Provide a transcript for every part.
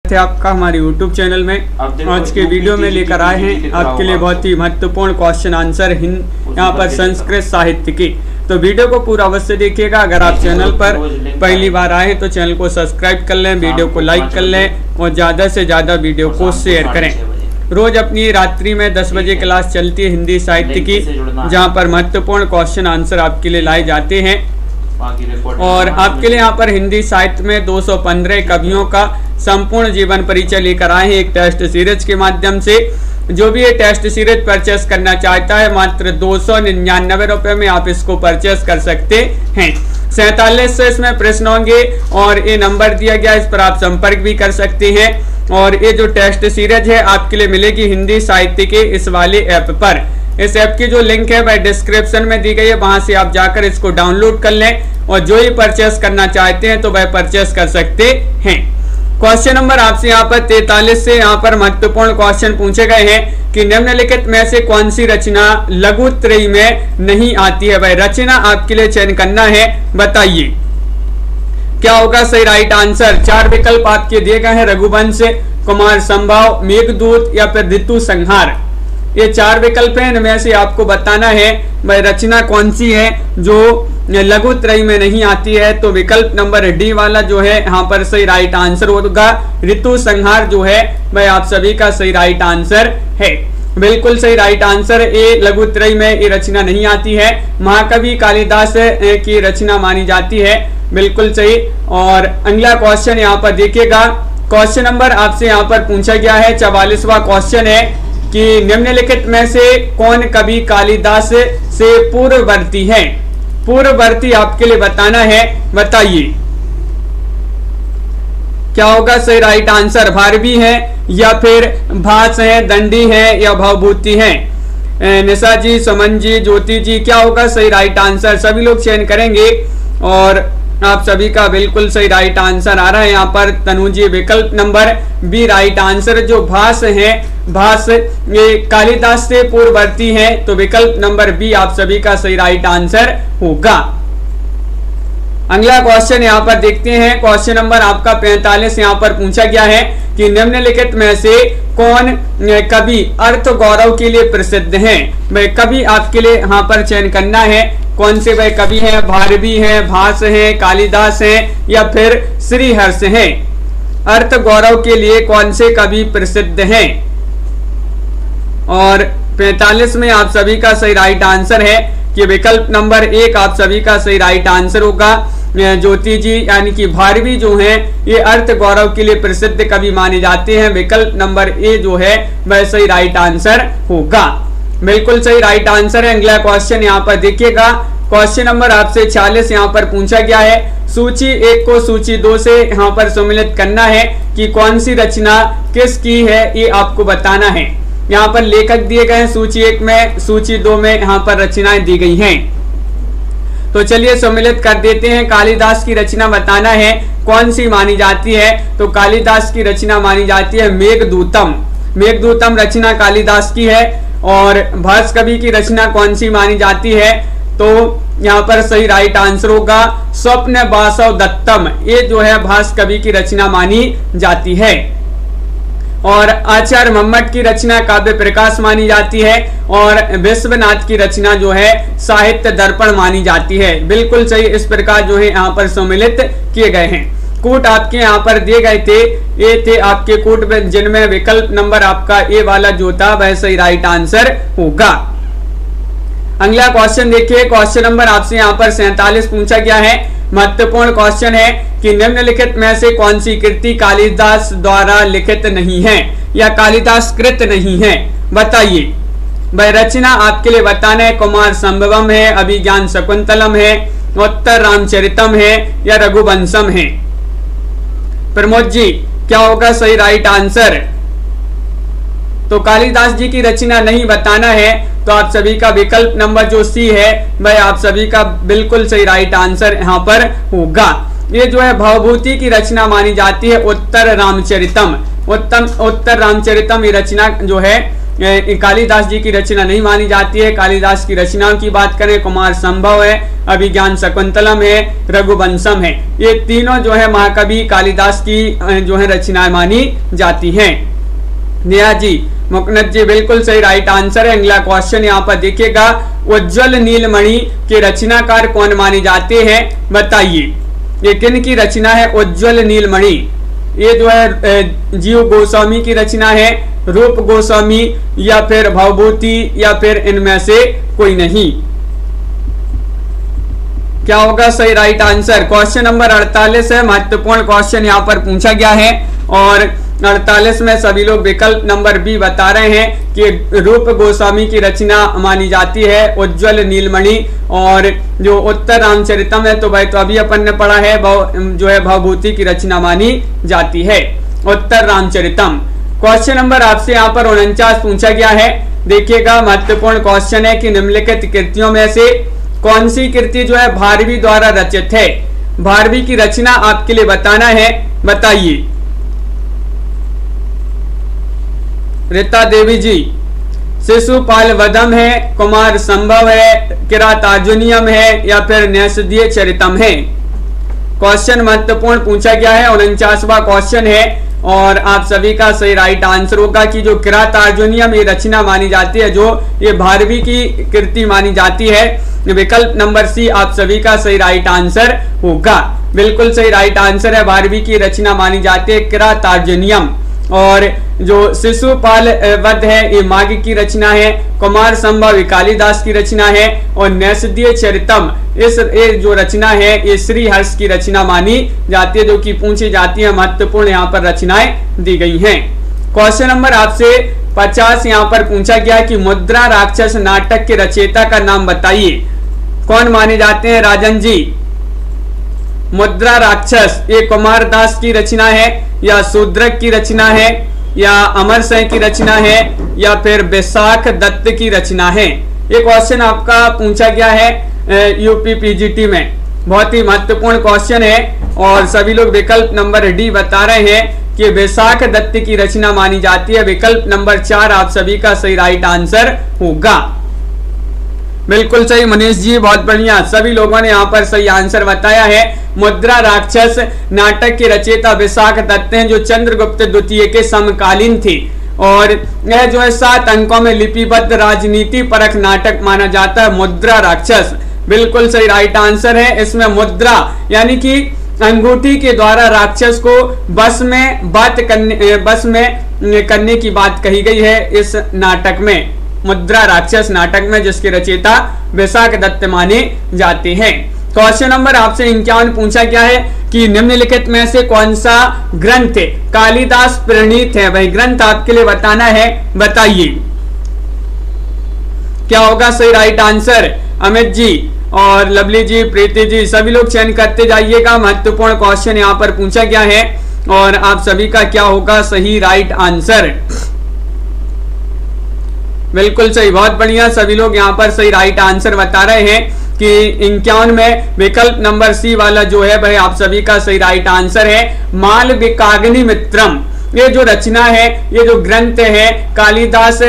थे आपका हमारे YouTube चैनल में। आज के वीडियो में लेकर आए हैं आपके लिए बहुत ही महत्वपूर्ण क्वेश्चन आंसर यहाँ पर संस्कृत साहित्य की। तो वीडियो को पूरा अवश्य देखिएगा। अगर आप चैनल पर पहली बार आए हैं तो चैनल को सब्सक्राइब कर लें, वीडियो को लाइक कर लें और ज़्यादा से ज़्यादा वीडियो को शेयर करें। रोज अपनी रात्रि में 10 बजे क्लास चलती है हिंदी साहित्य की, जहाँ पर महत्वपूर्ण क्वेश्चन आंसर आपके लिए लाए जाते हैं। और आपके लिए यहाँ पर हिंदी साहित्य में 215 कवियों का संपूर्ण जीवन परिचय लेकर आए हैं एक टेस्ट सीरीज के माध्यम से। जो भी ये टेस्ट सीरीज परचेस करना चाहता है मात्र 299 रुपए में आप इसको परचेस कर सकते हैं। 4700 इसमें प्रश्न होंगे और ये नंबर दिया गया, इस पर आप संपर्क भी कर सकते हैं। और ये जो टेस्ट सीरीज है आपके लिए मिलेगी हिंदी साहित्य के इस वाले ऐप पर। इस ऐप की जो लिंक है वह डिस्क्रिप्शन में दी गई है, वहां से आप जाकर इसको डाउनलोड कर लें और जो ही परचेस करना चाहते हैं तो वह परचेस कर सकते हैं। क्वेश्चन नंबर आपसे यहाँ पर 43 से यहाँ पर महत्वपूर्ण क्वेश्चन पूछे गए हैं कि निम्नलिखित में से कौन सी रचना लघु त्रयी में नहीं आती है। वह रचना आपके लिए चयन करना है, बताइए क्या होगा सही राइट आंसर। 4 विकल्प आपके दिए गए हैं, रघुवंश, कुमार संभव, मेघदूत या फिर ऋतु संहार। ये 4 विकल्प हैं, इनमें से आपको बताना है वह रचना कौन सी है जो लघु त्रयी में नहीं आती है। तो विकल्प नंबर डी वाला जो है यहाँ पर सही राइट आंसर होगा। ऋतु संहार जो है वह आप सभी का सही राइट आंसर है। बिल्कुल सही राइट आंसर। ये लघु त्रयी में ये रचना नहीं आती है, महाकवि कालिदास की रचना मानी जाती है। बिल्कुल सही। और अगला क्वेश्चन यहाँ पर देखिएगा। क्वेश्चन नंबर आपसे यहाँ पर पूछा गया है 44वां क्वेश्चन है कि निम्नलिखित में से कौन कवि कालिदास से पूर्ववर्ती है। पूर्ववर्ती आपके लिए बताना है, बताइए क्या होगा सही राइट आंसर। भारवी है या फिर भास है, दंडी है या भवभूति है। निशा जी, सुमन जी, ज्योति जी, क्या होगा सही राइट आंसर। सभी लोग चयन करेंगे और आप सभी का बिल्कुल सही राइट आंसर आ रहा है यहाँ पर। तनु जी, विकल्प नंबर बी राइट आंसर। जो भास है, भास ये कालिदास से पूर्ववर्ती है, तो विकल्प नंबर बी आप सभी का सही राइट आंसर होगा। अगला क्वेश्चन यहाँ पर देखते हैं। क्वेश्चन नंबर आपका 45 यहाँ पर पूछा गया है कि निम्नलिखित में से कौन कवि अर्थ गौरव के लिए प्रसिद्ध है। वह कवि आपके लिए यहाँ पर चयन करना है, कौन से वह कवि है। भारवी है, भास है, कालिदास है या फिर श्रीहर्ष है। अर्थ गौरव के लिए कौन से कवि प्रसिद्ध हैं। और 45 में आप सभी का सही राइट आंसर है कि विकल्प नंबर 1 आप सभी का सही राइट आंसर होगा। ज्योति जी, यानी कि भारवी जो है ये अर्थ गौरव के लिए प्रसिद्ध कवि माने जाते हैं। विकल्प नंबर ए जो है वह सही राइट आंसर होगा। बिल्कुल सही राइट आंसर है। अगला क्वेश्चन यहाँ पर देखिएगा। क्वेश्चन नंबर आपसे 46 यहाँ पर पूछा गया है। सूची 1 को सूची 2 से यहाँ पर सम्मिलित करना है कि कौन सी रचना किसकी है, ये आपको बताना है। यहाँ पर लेखक दिए गए हैं सूची 1 में, सूची 2 में यहाँ पर रचनाएं दी गई हैं। तो चलिए सम्मिलित कर देते हैं। कालिदास की रचना बताना है कौन सी मानी जाती है। तो कालिदास की रचना मानी जाती है मेघदूतम। मेघदूतम रचना कालिदास की है। और भास कवि की रचना कौन सी मानी जाती है, तो यहाँ पर सही राइट आंसर होगा स्वप्न वासव दत्तम। ये जो है भास कवि की रचना मानी जाती है। और आचार्य मम्मट की रचना काव्य प्रकाश मानी जाती है। और विश्वनाथ की रचना जो है साहित्य दर्पण मानी जाती है। बिल्कुल सही। इस प्रकार जो है यहाँ पर सम्मिलित किए गए हैं। कूट आपके यहाँ पर दिए गए थे, ये थे आपके कूट जिनमें विकल्प नंबर आपका ए वाला जो था वह सही राइट आंसर होगा। अगला क्वेश्चन देखिए। क्वेश्चन नंबर आपसे यहाँ पर 47 पूछा गया है। महत्वपूर्ण क्वेश्चन है कि निम्नलिखित में से कौन सी कृति कालिदास द्वारा लिखित नहीं है या कालिदास कृत नहीं है, बताइए। वह रचना आपके लिए बताना है कुमार संभवम है, अभिज्ञान शकुंतलम है, उत्तर रामचरितम है या रघुवंशम है। प्रमोद जी, क्या होगा सही राइट आंसर। तो कालिदास जी की रचना नहीं बताना है, तो आप सभी का विकल्प नंबर जो सी है वह आप सभी का बिल्कुल सही राइट आंसर यहाँ पर होगा। ये जो है भवभूति की रचना मानी जाती है उत्तर रामचरितम। उत्तर रामचरितम ये रचना जो है कालिदास जी की रचना नहीं मानी जाती है। कालिदास की रचनाओं की बात करें, कुमार संभव है, अभिज्ञान शकुंतलम है, रघुवंशम है, ये तीनों जो है महाकवि कालिदास की जो है रचनाएं मानी जाती हैं। नेहा जी, मुकनद जी बिल्कुल सही, राइट आंसर है। अगला क्वेश्चन यहाँ पर देखिएगा, उज्ज्वल नीलमणि के रचनाकार कौन माने जाते हैं, बताइए। ये किन की रचना है उज्ज्वल नीलमणि? ये जो है जीव गोस्वामी की रचना है, रूप गोस्वामी, या फिर भवभूति, या फिर इनमें से कोई नहीं। क्या होगा सही राइट आंसर? क्वेश्चन नंबर 48 है, महत्वपूर्ण क्वेश्चन यहाँ पर पूछा गया है और 48 में सभी लोग विकल्प नंबर बी बता रहे हैं कि रूप गोस्वामी की रचना मानी जाती है उज्ज्वल नीलमणि, और जो उत्तर रामचरितम है तो भाई तो अभी अपन ने पढ़ा है जो है भवभूति की रचना मानी जाती है, उत्तर रामचरितम। क्वेश्चन नंबर आपसे यहाँ पर 49 पूछा गया है। देखिएगा महत्वपूर्ण क्वेश्चन है कि निम्नलिखित कृतियों में से कौन सी कृति जो है भारवी द्वारा रचित है? भारवी की रचना आपके लिए बताना है, बताइए। रीता देवी जी, शिशुपाल वधम है, कुमार संभव है, किरातार्जुनियम है, या फिर न्यासदीय चरितम है? क्वेश्चन महत्वपूर्ण पूछा गया है, 49वां क्वेश्चन है और आप सभी का सही राइट आंसर होगा कि जो किरातार्जुनियम ये रचना मानी जाती है, जो ये भारवी की कृति मानी जाती है। विकल्प नंबर सी आप सभी का सही राइट आंसर होगा, बिल्कुल सही राइट आंसर है। भारवी की रचना मानी जाती है किरातार्जुनियम। और जो शिशुपाल वध है ये माघ की रचना है, कुमार संभव कालिदास की रचना है, और न्यासदीय चरितम इस जो रचना है ये श्री हर्ष की रचना मानी जाती है, जो कि पूछी जाती है। महत्वपूर्ण यहाँ पर रचनाएं दी गई हैं। क्वेश्चन नंबर आपसे 50 यहाँ पर पूछा गया कि मुद्रा राक्षस नाटक के रचयिता का नाम बताइए। कौन माने जाते हैं राजन जी? मुद्रा राक्षस ये कुमार दास की रचना है, या शूद्रक की रचना है, या अमर सिंह की रचना है, या फिर विशाख दत्त की रचना है? ये क्वेश्चन आपका पूछा गया है यूपी पीजीटी में, बहुत ही महत्वपूर्ण क्वेश्चन है और सभी लोग विकल्प नंबर डी बता रहे हैं कि विशाख दत्त की रचना मानी जाती है। विकल्प नंबर 4 आप सभी का सही राइट आंसर होगा, बिल्कुल सही मनीष जी, बहुत बढ़िया। सभी लोगों ने यहाँ पर सही आंसर बताया है। मुद्रा राक्षस नाटक के रचयिता विशाख दत्त हैं, जो चंद्रगुप्त द्वितीय के समकालीन थे, और यह जो है 7 अंकों में लिपिबद्ध राजनीति परक नाटक माना जाता है मुद्रा राक्षस। बिल्कुल सही राइट आंसर है। इसमें मुद्रा यानी कि अंगूठी के द्वारा राक्षस को बस में करने की बात कही गई है इस नाटक में, मुद्रा राक्षस नाटक में, जिसके रचयिता विशाख दत्त माने जाते हैं। क्वेश्चन नंबर आपसे 51 पूछा गया है कि निम्नलिखित में से कौन सा ग्रंथ कालिदास प्रणीत है? वही ग्रंथ आपके लिए बताना है, बताइए। क्या होगा सही राइट आंसर? अमित जी और लवली जी, प्रीति जी, सभी लोग चयन करते जाइएगा। महत्वपूर्ण क्वेश्चन यहाँ पर पूछा गया है और आप सभी का क्या होगा सही राइट आंसर? बिल्कुल सही, बहुत बढ़िया। सभी लोग यहाँ पर सही राइट आंसर बता रहे हैं कि 51 में विकल्प नंबर सी वाला जो है भाई आप सभी का सही राइट आंसर है। मालविकाग्नि मित्रम ये जो रचना है, ये जो ग्रंथ है कालिदास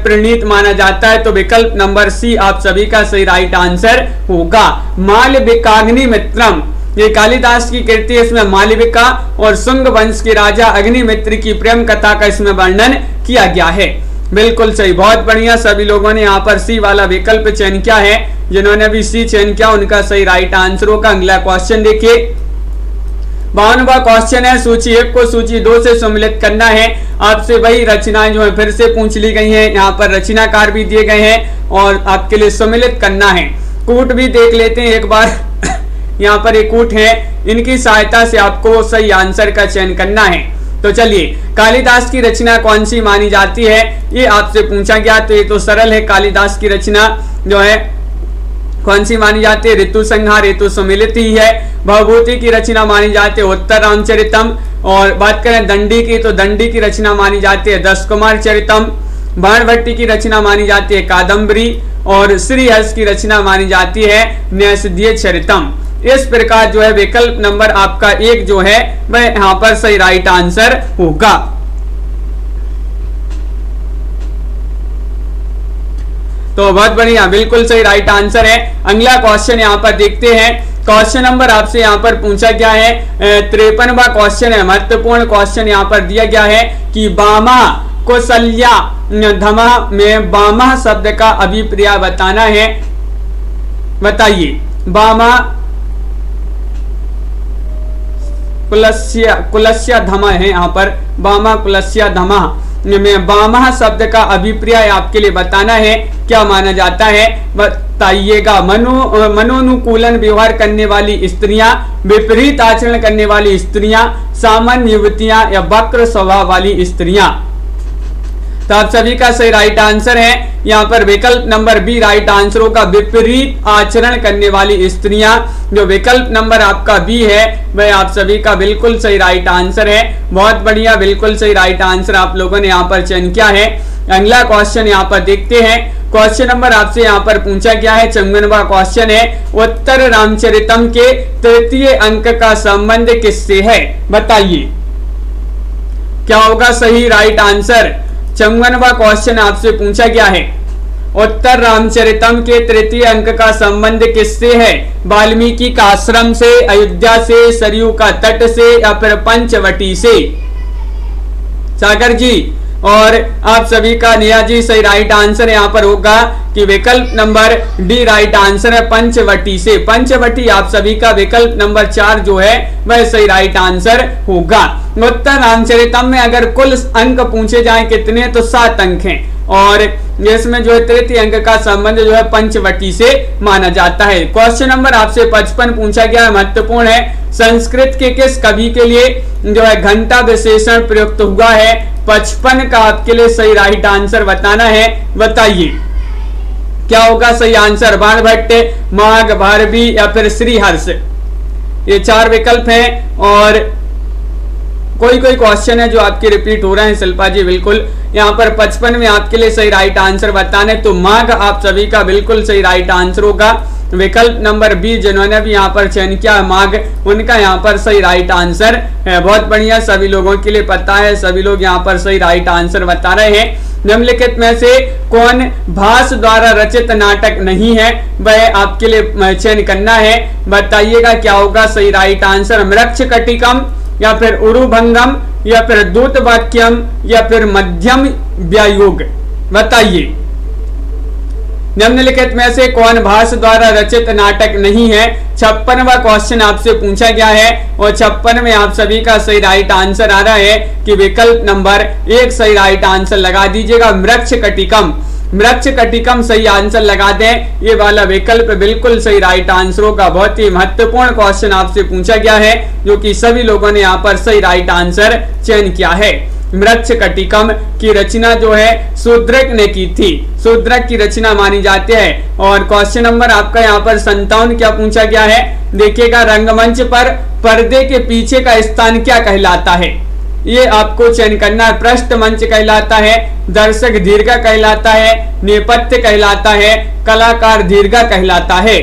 प्रणीत माना जाता है, तो विकल्प नंबर सी आप सभी का सही राइट आंसर होगा। मालविकाग्नि मित्रम ये कालिदास की कृति, इसमें मालविका और शुंग वंश के राजा अग्निमित्र की प्रेम कथा का इसमें वर्णन किया गया है। बिल्कुल सही, बहुत बढ़िया। सभी लोगों ने यहाँ पर सी वाला विकल्प चयन किया है। जिन्होंने भी सी चयन किया उनका सही राइट आंसर होगा। अगला क्वेश्चन देखिए, 52वां क्वेश्चन है। सूची 1 को सूची 2 से सम्मिलित करना है। आपसे वही रचनाएं जो है फिर से पूछ ली गई हैं। यहाँ पर रचनाकार भी दिए गए हैं और आपके लिए सम्मिलित करना है। कूट भी देख लेते हैं एक बार। यहाँ पर एक कूट है, इनकी सहायता से आपको सही आंसर का चयन करना है। तो चलिए, कालिदास की रचना कौन सी मानी जाती है ये आपसे पूछा गया, तो ये तो सरल है। कालिदास की रचना जो है कौन सी मानी जाती है? ऋतु संहार, ऋतु सम्मिलित ही है। भवभूति की रचना मानी जाती है उत्तर रामचरितम, और बात करें दंडी की तो दंडी की रचना मानी जाती है 10 कुमार चरितम। बाणभट्टी की रचना मानी जाती है कादम्बरी, और श्रीहर्ष की रचना मानी जाती है न्यासदीय चरितम। इस प्रकार जो है विकल्प नंबर आपका 1 जो है वह यहाँ पर सही राइट आंसर होगा। तो बहुत बढ़िया, बिल्कुल सही राइट आंसर है। अगला क्वेश्चन यहाँ पर देखते हैं। क्वेश्चन नंबर आपसे यहाँ पर पूछा गया है 53वां क्वेश्चन है, महत्वपूर्ण क्वेश्चन यहाँ पर दिया गया है कि बामा कौशल्या धमा में बामा शब्द का अभिप्राय बताना है। बताइए, बामा कुलस्या धमा है यहाँ पर, बामा कुलस्या धमा में बामा शब्द का अभिप्राय आपके लिए बताना है, क्या माना जाता है बताइएगा। मनोनुकूलन व्यवहार करने वाली स्त्रियां, विपरीत आचरण करने वाली स्त्रियां, सामान्य युवतियां या वक्र स्वभाव वाली स्त्रियां। तो आप सभी का सही राइट आंसर है यहाँ पर विकल्प नंबर बी राइट आंसर होगा, विपरीत आचरण करने वाली स्त्रियां। जो विकल्प नंबर आपका बी है वह आप सभी का बिल्कुल सही राइट आंसर है। बहुत बढ़िया, बिल्कुल सही राइट आंसर आप लोगों ने यहाँ पर चयन किया है। अगला क्वेश्चन यहाँ पर देखते हैं। क्वेश्चन नंबर आपसे यहाँ पर पूछा गया है 54वां क्वेश्चन है, उत्तर रामचरितम के 3य अंक का संबंध किससे है बताइए, क्या होगा सही राइट आंसर। 54वां क्वेश्चन आपसे पूछा गया है, उत्तर रामचरितम के 3य अंक का संबंध किससे है। वाल्मीकि का आश्रम से, अयोध्या से, सरयू का तट से या फिर पंचवटी से। सागर जी और आप सभी का नियाजी सही राइट आंसर यहाँ पर होगा कि विकल्प नंबर डी राइट आंसर है, पंचवटी से। पंचवटी आप सभी का विकल्प नंबर 4 जो है वह सही राइट आंसर होगा। उत्तर रामचरितम में अगर कुल अंक पूछे जाएं कितने, तो 7 अंक हैं और इसमें जो है 3य अंक का संबंध जो है पंचवटी से माना जाता है। क्वेश्चन नंबर आपसे 55 पूछा गया है, महत्वपूर्ण है। संस्कृत के किस कवि के लिए जो है घंटा विशेषण प्रयुक्त हुआ है। 55 का आपके लिए सही राइट आंसर बताना है, बताइए क्या होगा सही आंसर। बाणभट्ट, माघ, भारवी या फिर श्रीहर्ष, ये 4 विकल्प हैं और कोई क्वेश्चन है जो आपके रिपीट हो रहे हैं शिल्पा जी, बिल्कुल यहाँ पर 55 में आपके लिए सही राइट आंसर बताने, तो माघ आप सभी का बिल्कुल सही राइट आंसर होगा। विकल्प नंबर बी जिन्होंने भी यहाँ पर चयन किया माघ, उनका यहाँ पर सही राइट आंसर है। बहुत बढ़िया, सभी लोगों के लिए पता है, सभी लोग यहाँ पर सही राइट आंसर बता रहे हैं। निम्नलिखित में से कौन भास द्वारा रचित नाटक नहीं है, वह आपके लिए चयन करना है, बताइएगा क्या होगा सही राइट आंसर। मृच्छकटिकम या फिर उरुभंगम या फिर दूत वाक्यम या फिर मध्यम व्यायोग, बताइए निम्नलिखित में से कौन भास द्वारा रचित नाटक नहीं है। 56वां क्वेश्चन आपसे पूछा गया है और 56 में आप सभी का सही राइट आंसर आ रहा है कि विकल्प नंबर 1 सही राइट आंसर लगा दीजिएगा, मृच्छकटिकम। मृच्छकटिकम सही आंसर लगा दें, ये वाला विकल्प बिल्कुल सही राइट आंसर होगा। बहुत ही महत्वपूर्ण क्वेश्चन आपसे पूछा गया है जो कि सभी लोगों ने यहाँ पर सही राइट आंसर चयन किया है। मृच्छकटिकम की रचना जो है शूद्रक ने की थी, शूद्रक की रचना मानी जाती है। और क्वेश्चन नंबर आपका यहाँ पर 57 क्या पूछा गया है, देखिएगा रंगमंच पर पर्दे के पीछे का स्थान क्या कहलाता है, ये आपको चयन करना है। पृष्ठ मंच कहलाता है, दर्शक दीर्घा कहलाता है, नेपथ्य कहलाता है, कलाकार दीर्घा कहलाता है,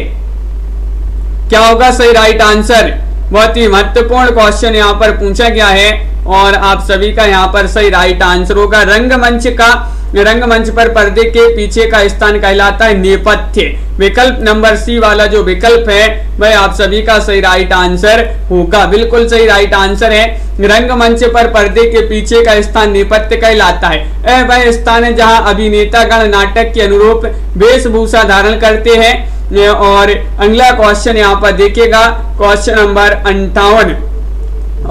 क्या होगा सही राइट आंसर। बहुत ही महत्वपूर्ण क्वेश्चन यहाँ पर पूछा गया है और आप सभी का यहाँ पर सही राइट आंसर होगा। रंगमंच पर पर्दे के पीछे का स्थान कहलाता है नेपथ्य। विकल्प नंबर सी वाला जो विकल्प है वह आप सभी का सही राइट आंसर होगा, बिल्कुल सही राइट आंसर है। रंगमंच पर पर्दे के पीछे का स्थान नेपथ्य कहलाता है। वह स्थान है जहां अभिनेतागण नाटक के अनुरूप वेशभूषा धारण करते हैं। और अगला क्वेश्चन यहाँ पर देखिएगा, क्वेश्चन नंबर 58,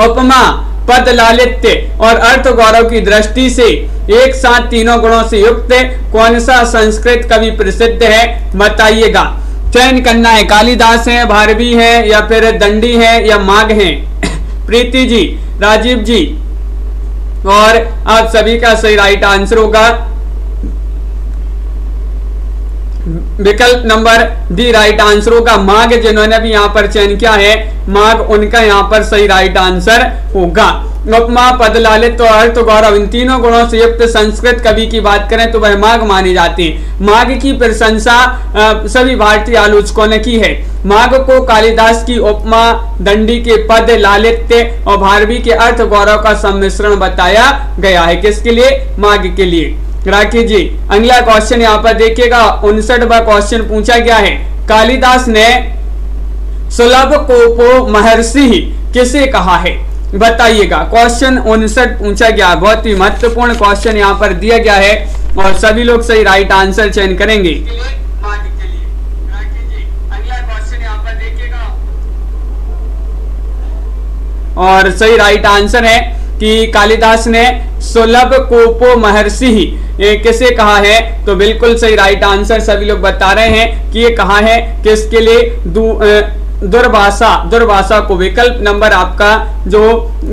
उपमा, पद लालित्य और अर्थ गौरव की दृष्टि से एक साथ तीनों गुणों से युक्त कौन सा संस्कृत कवि प्रसिद्ध है, बताइएगा। चयन करना है, कालिदास है, भारवी है या फिर दंडी है या माघ है। प्रीति जी, राजीव जी और आप सभी का सही राइट आंसर होगा विकल्प नंबर डी राइट आंसर होगा, माघ। जिन्होंने भी यहाँ पर चयन किया है माघ, उनका यहाँ पर सही राइट आंसर होगा। उपमा, पद लालित और अर्थ गौरव, इन तीनों गुणों से युक्त संस्कृत कवि की बात करें तो वह माघ माने जाते हैं। माघ की प्रशंसा सभी भारतीय आलोचकों ने की है। माघ को कालिदास की उपमा, दंडी के पद लालित्य और भारवी के अर्थ गौरव का सम्मिश्रण बताया गया है। किसके लिए? माघ के लिए। राखी जी। अगला क्वेश्चन यहाँ पर देखिएगा 59वां क्वेश्चन पूछा गया है, कालिदास ने सुलभ कोपो महर्षि किसे कहा है, बताइएगा। क्वेश्चन 59 पूछा गया, बहुत ही महत्वपूर्ण क्वेश्चन यहाँ पर दिया गया है और सभी लोग सही राइट आंसर चयन करेंगे। और सही राइट आंसर है कि कालिदास ने सुलभ कोपो महर्षि किसे कहा है, तो बिल्कुल सही राइट आंसर सभी लोग बता रहे हैं कि ये कहा है किसके लिए, दुर्वासा को। विकल्प नंबर आपका जो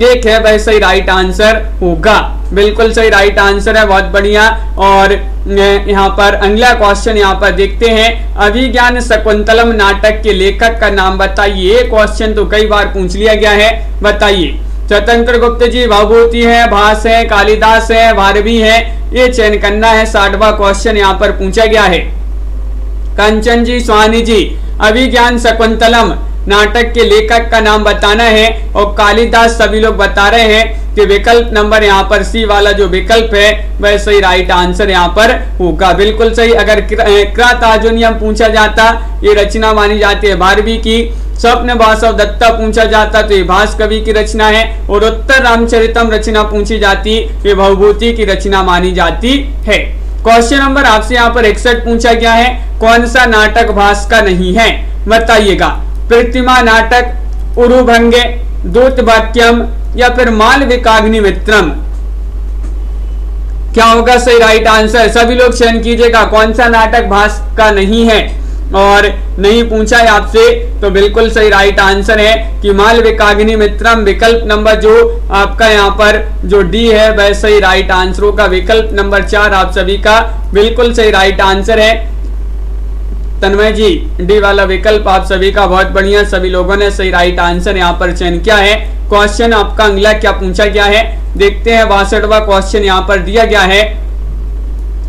1 है वह सही राइट आंसर होगा, बिल्कुल सही राइट आंसर है, बहुत बढ़िया। और यहाँ पर अगला क्वेश्चन यहाँ पर देखते हैं, अभिज्ञान शकुंतलम नाटक के लेखक का नाम बताइए। ये क्वेश्चन तो कई बार पूछ लिया गया है, बताइए। स्वतंत्र गुप्त जी, भवभूति है, भास है, कालिदास है, भारवी है, ये चयन करना है। 60वां क्वेश्चन यहाँ पर पूछा गया है। कंचन जी, स्वानी जी, अभिज्ञान शकुंतलम नाटक के लेखक का नाम बताना है और कालिदास सभी लोग बता रहे हैं कि विकल्प नंबर यहाँ पर सी वाला जो विकल्प है वह सही राइट आंसर यहाँ पर होगा, बिल्कुल सही। अगर कृतार्जुनीयम पूछा जाता, ये रचना मानी जाती है भारवी की। स्वप्न वासव दत्ता पूछा जाता तो ये भास कवि की रचना है। और उत्तर रामचरितम रचना पूछी जाती, ये भवभूति की रचना मानी जाती है। क्वेश्चन नंबर आपसे यहाँ पर 61 पूछा गया है, कौन सा नाटक भास का नहीं है, बताइएगा। प्रतिमा नाटक, उरुभंगे, दूत वाक्यम या फिर मालविकाग्निमित्रम, क्या होगा सही राइट आंसर? सभी लोग चयन कीजिएगा कौन सा नाटक भास का नहीं है और नहीं पूछा है आपसे, तो बिल्कुल सही राइट आंसर है कि मालविकाग्निमित्रम। विकल्प नंबर जो आपका यहाँ पर जो डी है वह सही राइट आंसर होगा। विकल्प नंबर 4 आप सभी का बिल्कुल सही राइट आंसर है। तन्मय जी, डी वाला विकल्प आप सभी का बहुत बढ़िया, सभी लोगों ने सही राइट आंसर यहाँ पर चयन किया है। क्वेश्चन आपका अगला क्या पूछा गया है, देखते हैं। 62वां क्वेश्चन यहाँ पर दिया गया है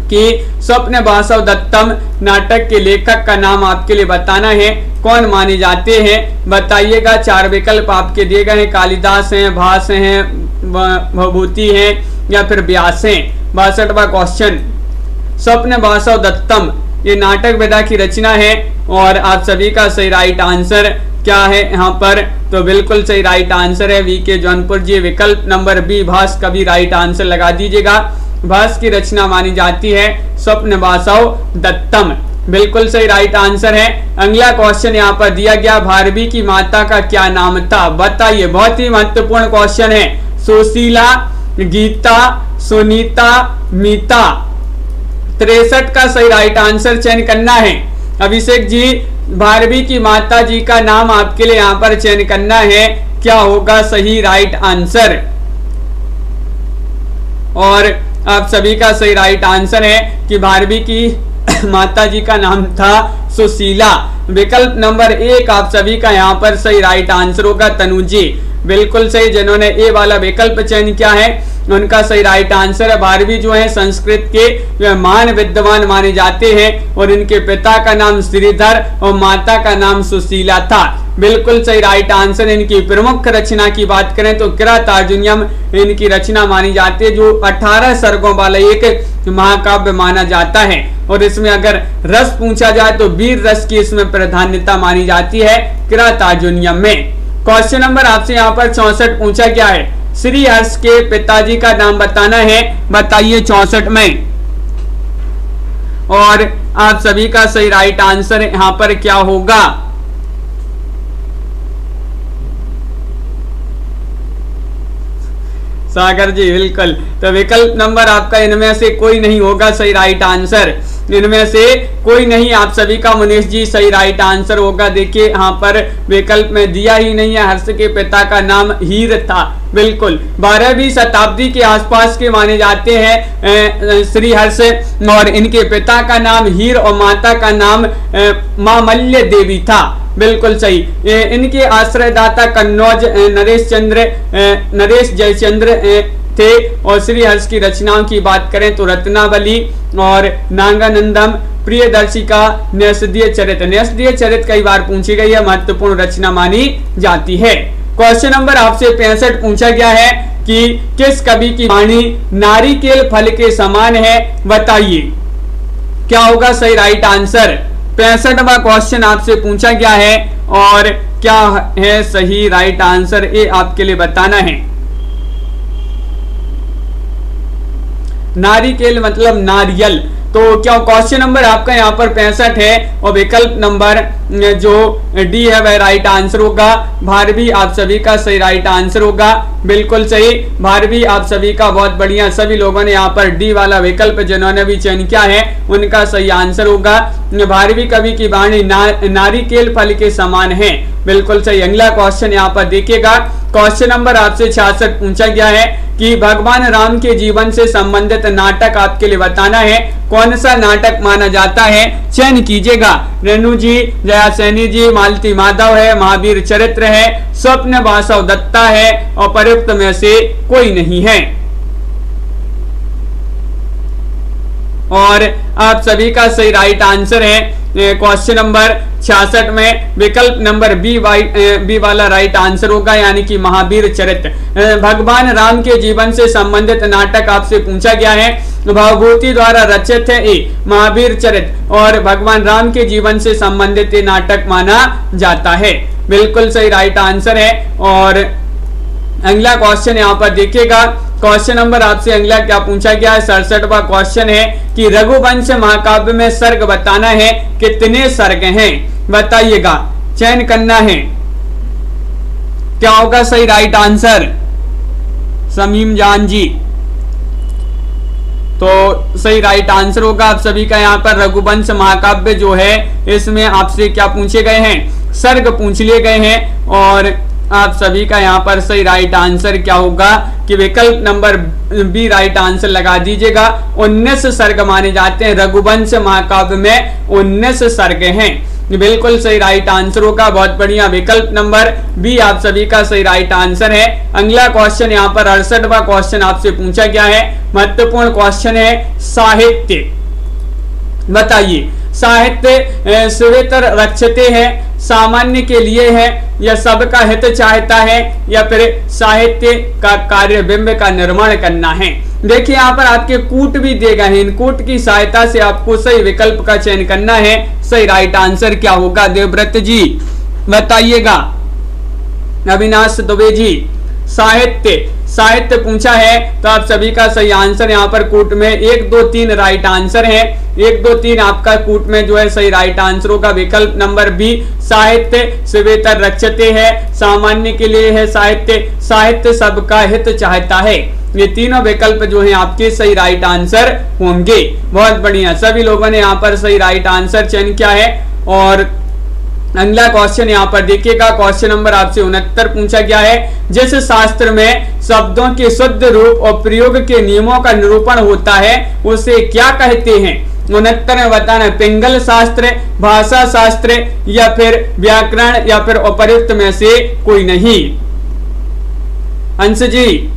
कि स्वप्न वासव दत्तम नाटक के लेखक का नाम आपके लिए बताना है, कौन माने जाते हैं, बताइएगा। 4 विकल्प आपके दिए गए हैं, कालिदास हैं, भास हैं, भवभूति हैं या फिर व्यास हैं। 62वां क्वेश्चन, स्वप्न वासव दत्तम ये नाटक विधा की रचना है और आप सभी का सही राइट आंसर क्या है यहाँ पर, तो बिल्कुल सही राइट आंसर है वीके जौनपुर जी। विकल्प नंबर बी भास का भी राइट आंसर लगा दीजिएगा। भास की रचना मानी जाती है स्वप्न वासव दत्तम, बिल्कुल सही राइट आंसर है। अगला क्वेश्चन यहाँ पर दिया गया, भारवी की माता का क्या नाम था, बताइए। बहुत ही महत्वपूर्ण क्वेश्चन है। सुशीला, गीता, सुनीता, मीता। 63 का सही राइट आंसर चयन करना है। अभिषेक जी, भारवी की माता जी का नाम आपके लिए यहाँ पर चयन करना है, क्या होगा सही राइट आंसर? और आप सभी का सही राइट आंसर है कि भारवी की माता जी का नाम था सुशीला। विकल्प नंबर 1 आप सभी का यहाँ पर सही राइट आंसर होगा। तनु जी, बिल्कुल सही, जिन्होंने ए वाला विकल्प चयन किया है उनका सही राइट आंसर है। भारवी जो है संस्कृत के महान विद्वान माने जाते हैं और इनके पिता का नाम श्रीधर और माता का नाम सुशीला था, बिल्कुल सही राइट आंसर। इनकी प्रमुख रचना की बात करें तो कृतार्जुनीयम इनकी रचना मानी जाती है, जो 18 सर्गों वाला एक महाकाव्य माना जाता है। और इसमें अगर रस पूछा जाए तो वीर रस की इसमें प्राधान्यता मानी जाती है कृतार्जुनीयम में। क्वेश्चन नंबर आपसे यहाँ पर 64 पूछा गया है, श्री हर्ष के पिताजी का नाम बताना है, बताइए 64 में। और आप सभी का सही राइट आंसर यहाँ पर क्या होगा? सागर जी, बिल्कुल, तो विकल्प नंबर आपका इनमें से कोई नहीं होगा सही राइट आंसर, इनमें से कोई नहीं। आप सभी का मुनीष जी सही राइट आंसर होगा। देखिए यहाँ पर विकल्प में दिया ही नहीं है, हर्ष के पिता का नाम हीर था, बिल्कुल 12वीं शताब्दी के आसपास के माने जाते हैं श्री हर्ष, और इनके पिता का नाम हीर और माता का नाम मामल्य देवी था, बिल्कुल सही। इनके आश्रयदाता कन्नौज नरेश जयचंद्र थे। और श्री हर्ष की रचनाओं की बात करें तो रत्नावली और नागानंदम, प्रियदर्शिका, न्यसदीय चरित। न्यसदीय चरित कई बार पूछी गई है, महत्वपूर्ण रचना मानी जाती है। क्वेश्चन नंबर आपसे 65 पूछा गया है, कि किस कवि की वाणी नारिकेल फल के समान है, बताइए क्या होगा सही राइट आंसर। 65वां क्वेश्चन आपसे पूछा गया है और क्या है सही राइट आंसर, ये आपके लिए बताना है। नारिकेल मतलब नारियल, तो क्या क्वेश्चन नंबर आपका यहाँ पर 65 है और विकल्प नंबर जो डी है वह राइट आंसर होगा। भारवी आप सभी का सही राइट आंसर होगा, बिल्कुल सही भारवी आप सभी का, बहुत बढ़िया। सभी लोगों ने यहाँ पर डी वाला विकल्प जिन्होंने भी चयन किया है उनका सही आंसर होगा। भारवी कवि की वाणी नारिकेल फल के समान है, बिल्कुल सही। अगला क्वेश्चन यहाँ पर देखिएगा, क्वेश्चन नंबर आपसे 66 पूछा गया है कि भगवान राम के जीवन से संबंधित नाटक आपके लिए बताना है, कौन सा नाटक माना जाता है, चयन कीजिएगा। रेणु जी, जया सैनी जी, मालती माधव है, महावीर चरित्र है, स्वप्न वासव दत्ता है और प्रयुक्त में से कोई नहीं है। और आप सभी का सही राइट आंसर है क्वेश्चन नंबर 66 में विकल्प नंबर बी वाला राइट आंसर होगा, यानी कि महावीर चरित्र। भगवान राम के जीवन से संबंधित नाटक आपसे पूछा गया है, भवभूति द्वारा रचित है ये महावीर चरित्र और भगवान राम के जीवन से संबंधित ये नाटक माना जाता है, बिल्कुल सही राइट आंसर है। और अगला क्वेश्चन यहाँ पर देखिएगा, क्वेश्चन नंबर आपसे अगला क्या पूछा गया है, 67वां क्वेश्चन है कि रघुवंश महाकाव्य में सर्ग बताना है, कितने सर्ग हैं, बताइएगा, चयन करना है, क्या होगा सही राइट आंसर। समीम जान जी, तो सही राइट आंसर होगा आप सभी का यहाँ पर रघुवंश महाकाव्य जो है इसमें आपसे क्या पूछे गए हैं, सर्ग पूछ लिए गए हैं। और आप सभी का यहाँ पर सही राइट आंसर क्या होगा कि विकल्प नंबर बी राइट आंसर लगा दीजिएगा। 19 सर्ग माने जाते हैं, रघुवंश महाकाव्य में 19 सर्ग हैं, बिल्कुल सही राइट आंसर होगा, बहुत बढ़िया। विकल्प नंबर बी आप सभी का सही राइट आंसर है। अगला क्वेश्चन यहाँ पर 68वां क्वेश्चन आपसे पूछा गया है, महत्वपूर्ण क्वेश्चन है, साहित्य बताइए। साहित्य स्वेतर रक्षते है, सामान्य के लिए है या सबका हित चाहता है या फिर साहित्य का कार्य बिंब का निर्माण करना है। देखिए यहाँ पर आपके कूट भी देगा है, इन कूट की सहायता से आपको सही विकल्प का चयन करना है। सही राइट आंसर क्या होगा देवव्रत जी बताइएगा। अविनाश दुबे जी, साहित्य पूछा है तो आप सभी का सही आंसर यहाँ पर कूट में 1 2 3 राइट आंसर है, 1 2 3 आपका कूट में जो है सही राइट आंसर होगा। विकल्प नंबर बी, साहित्य स्वेतर रक्षते है, सामान्य के लिए है साहित्य सबका हित चाहता है, ये तीनों विकल्प जो है आपके सही राइट आंसर होंगे। बहुत बढ़िया, सभी लोगों ने यहाँ पर सही राइट आंसर चयन किया है। और अगला क्वेश्चन यहाँ पर देखिएगा, क्वेश्चन नंबर आपसे 69 पूछा गया है, जिस शास्त्र में शब्दों के शुद्ध रूप और प्रयोग के नियमों का निरूपण होता है उसे क्या कहते हैं। 69 में बताना, पिंगल शास्त्र, भाषा शास्त्र या फिर व्याकरण या फिर उपर्युक्त में से कोई नहीं। अंश जी,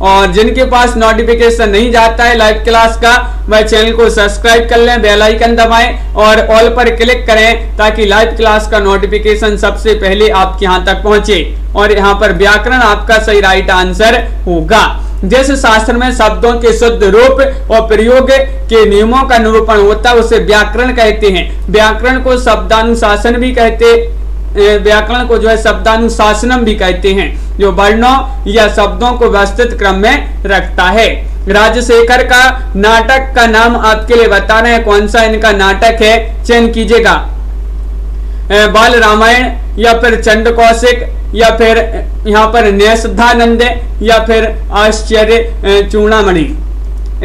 और जिनके पास नोटिफिकेशन नहीं जाता है लाइव क्लास का वह चैनल को सब्सक्राइब कर लें, बेल आइकन दबाएं और ऑल पर क्लिक करें ताकि लाइव क्लास का नोटिफिकेशन सबसे पहले आपके यहाँ तक पहुंचे। और यहाँ पर व्याकरण आपका सही राइट आंसर होगा। जिस शास्त्र में शब्दों के शुद्ध रूप और प्रयोग के नियमों का निरूपण होता है उसे व्याकरण कहते हैं। व्याकरण को शब्दानुशासन भी कहते, व्याकरण को जो है शब्दानुशासनम भी कहते हैं, जो वर्णों या शब्दों को व्यवस्थित क्रम में रखता है। राजशेखर का नाटक का नाम आपके लिए बताना है, कौन सा इनका नाटक है, चयन कीजिएगा। बाल रामायण या फिर चंड कौशिक या फिर यहाँ पर न्यासधानंद या फिर आश्चर्य चूड़ामणि,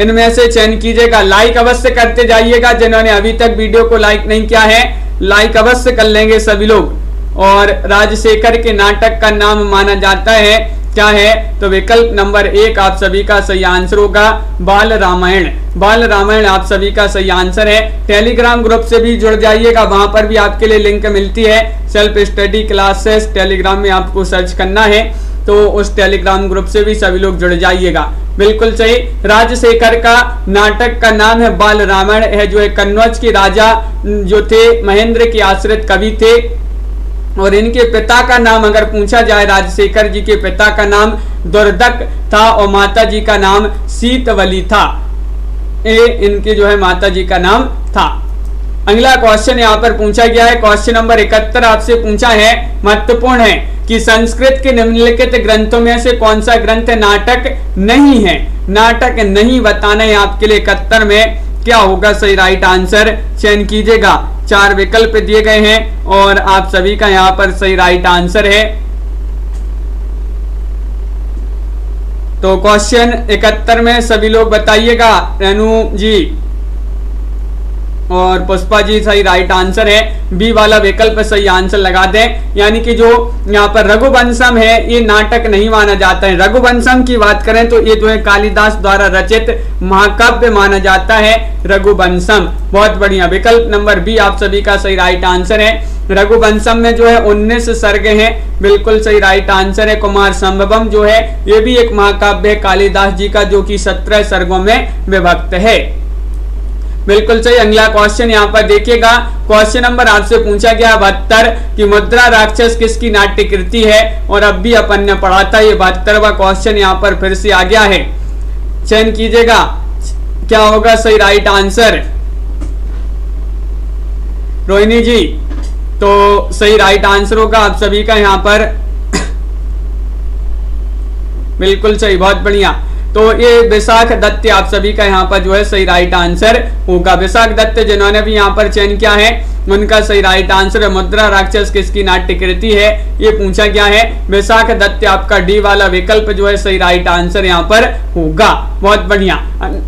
इनमें से चयन कीजिएगा। लाइक अवश्य करते जाइएगा, जिन्होंने अभी तक वीडियो को लाइक नहीं किया है लाइक अवश्य कर लेंगे सभी लोग। और राजशेखर के नाटक का नाम माना जाता है क्या है, तो विकल्प नंबर 1 आप सभी का सही आंसर होगा, बाल रामायण। बाल रामायण आप सभी का सही आंसर है। टेलीग्राम ग्रुप से भी जुड़ जाइएगा, वहां पर भी आपके लिए लिंक मिलती है, सेल्फ स्टडी क्लासेस टेलीग्राम में आपको सर्च करना है, तो उस टेलीग्राम ग्रुप से भी सभी लोग जुड़ जाइएगा। बिल्कुल सही, राजशेखर का नाटक का नाम है बाल रामायण है, जो एक कन्नौज के राजा जो थे महेंद्र के आश्रित कवि थे। और इनके पिता का नाम अगर पूछा जाए, राजशेखर जी के पिता का नाम दुर्दक था और माता जी का नाम सीतवली था। ये इनके जो है माता जी का नाम था। अगला क्वेश्चन यहाँ पर पूछा गया है, क्वेश्चन नंबर 71 आपसे पूछा है, महत्वपूर्ण है कि संस्कृत के निम्नलिखित ग्रंथों में से कौन सा ग्रंथ नाटक नहीं है। नाटक नहीं बताना है आपके लिए 71 में क्या होगा सही राइट आंसर, चयन कीजिएगा। 4 विकल्प दिए गए हैं और आप सभी का यहाँ पर सही राइट आंसर है। तो क्वेश्चन 71 में सभी लोग बताइएगा। रेनू जी और पुष्पा जी सही राइट आंसर है, बी वाला विकल्प सही आंसर लगा दें। यानी कि जो यहाँ पर रघुवंशम है ये नाटक नहीं माना जाता है। रघुवंशम की बात करें तो ये जो है कालिदास द्वारा रचित महाकाव्य माना जाता है रघुवंशम। बहुत बढ़िया, विकल्प नंबर बी आप सभी का सही राइट आंसर है। रघुवंशम में जो है 19 सर्ग हैं, बिल्कुल सही राइट आंसर है। कुमार संभवम जो है ये भी एक महाकाव्य है कालिदास जी का, जो कि 17 सर्गों में विभक्त है। बिल्कुल सही। अगला क्वेश्चन यहाँ पर देखिएगा, क्वेश्चन नंबर आपसे पूछा गया 72 कि मुद्रा राक्षस किसकी नाट्य कृति है, और अब भी अपन ने पढ़ा था। ये 72वां क्वेश्चन यहाँ पर फिर से आ गया है, चयन कीजिएगा क्या होगा सही राइट आंसर। रोहिणी जी तो सही राइट आंसर होगा आप सभी का यहाँ पर बिल्कुल सही, बहुत बढ़िया। तो ये विशाख दत्त आप सभी का यहाँ पर जो है सही राइट आंसर होगा। विशाख दत्त जिन्होंने भी यहाँ पर चयन किया है उनका सही राइट आंसर है। मुद्रा राक्षस किसकी नाट्य कृति है ये पूछा गया है। विशाख दत्त आपका डी वाला विकल्प जो है सही राइट आंसर यहाँ पर होगा। बहुत बढ़िया।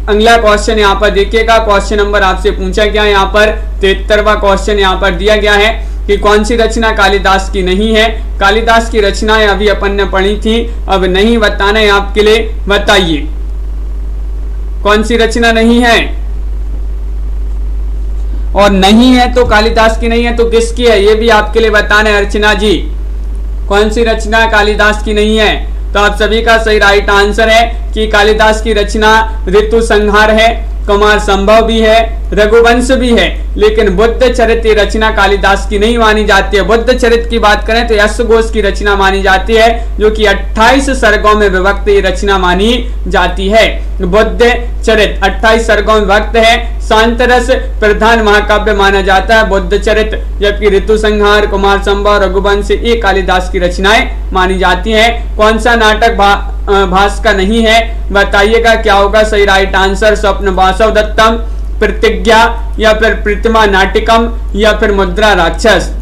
अगला क्वेश्चन यहाँ पर देखिएगा, क्वेश्चन नंबर आपसे पूछा गया यहाँ पर 73वां क्वेश्चन यहाँ पर दिया गया है कि कौन सी रचना कालिदास की नहीं है। कालिदास की रचनाएं अभी अपन ने पढ़ी थी, अब नहीं बताना है आपके लिए, बताइए कौन सी रचना नहीं है। और नहीं है तो कालिदास की नहीं है तो किसकी है ये भी आपके लिए बताना है। अर्चना जी कौन सी रचना कालिदास की नहीं है, तो आप सभी का सही राइट आंसर है कि कालिदास की रचना ऋतु संहार है, कुमार संभव भी है, रघुवंश भी है, लेकिन बुद्ध चरित रचना कालिदास की नहीं मानी जाती है। बुद्ध चरित की बात करें तो यश घोष की रचना मानी जाती है, जो कि 28 सर्गों में विभक्त ये रचना मानी जाती है। बुद्ध चरित 28 सर्गों में विभक्त है। शांत रस प्रधान महाकाव्य माना जाता है बुद्ध चरित, जबकि ऋतु संहार, कुमार संभव, रघुवंश ये कालिदास की रचनाएं मानी जाती है। कौन सा नाटक भास का नहीं है बताइएगा क्या होगा सही राइट आंसर। स्वप्न वासव दत्तम, प्रतिज्ञा, या फिर प्रतिमा नाटिकम, या फिर मुद्रा राक्षस।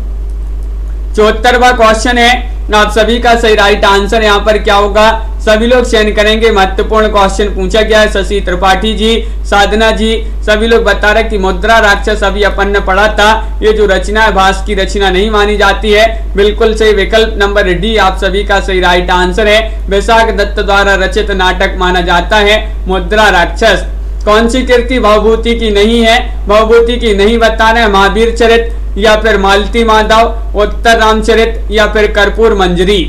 74वां क्वेश्चन है, आप सभी का सही राइट आंसर यहाँ पर क्या होगा सभी लोग चयन करेंगे। महत्वपूर्ण क्वेश्चन पूछा गया है। शशि त्रिपाठी जी, साधना जी सभी लोग बता रहे कि मुद्रा राक्षस अभी अपन ने पढ़ा था, ये जो रचना है भास की रचना नहीं मानी जाती है। बिल्कुल सही, विकल्प नंबर डी आप सभी का सही राइट आंसर है। विशाख दत्त द्वारा रचित नाटक माना जाता है मुद्रा राक्षस। कौन सी कृति भवभूति की नहीं है, भवभूति की नहीं बताना है। महावीर चरित, या फिर मालती माधव, उत्तर रामचरित, या फिर कर्पूर मंजरी।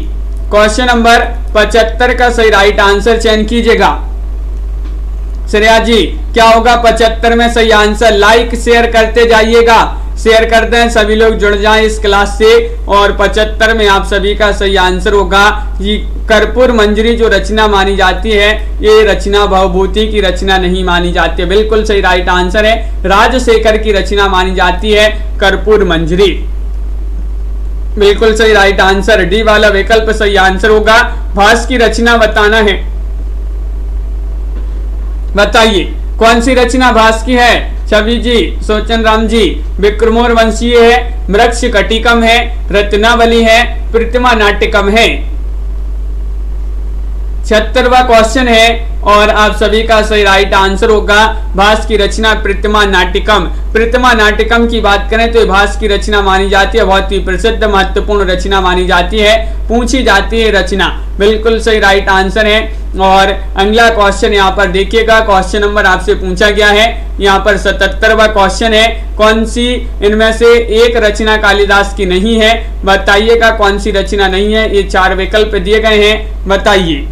क्वेश्चन नंबर 75 का सही राइट आंसर चयन कीजिएगा। श्रेया जी क्या होगा 75 में सही आंसर, लाइक शेयर करते जाइएगा, शेयर करते हैं सभी लोग जुड़ जाएं इस क्लास से। और 75 में आप सभी का सही आंसर होगा ये कर्पूर मंजरी जो रचना मानी जाती है, ये रचना भवभूति की रचना नहीं मानी जाती है। बिल्कुल सही राइट आंसर है, राजशेखर की रचना मानी जाती है कर्पूर मंजरी। बिल्कुल सही राइट आंसर, डी वाला विकल्प सही आंसर होगा। भास की रचना बताना है, बताइए कौन सी रचना भास की है। छवि जी, सोचन राम जी, विक्रमोर वंशीय है, मृक्ष कटिकम है, रत्नावली है, प्रतिमा नाटिकम है। 76वां क्वेश्चन है और आप सभी का सही राइट आंसर होगा भास की रचना प्रतिमा नाटिकम। प्रतिमा नाटिकम की बात करें तो भास की रचना मानी जाती है, बहुत ही प्रसिद्ध महत्वपूर्ण रचना मानी जाती है, पूछी जाती है रचना। बिल्कुल सही राइट आंसर है। और अगला क्वेश्चन यहाँ पर देखिएगा, क्वेश्चन नंबर आपसे पूछा गया है यहाँ पर 77वां क्वेश्चन है, कौन सी इनमें से एक रचना कालिदास की नहीं है बताइएगा कौन सी रचना नहीं है। ये 4 विकल्प दिए गए हैं, बताइए।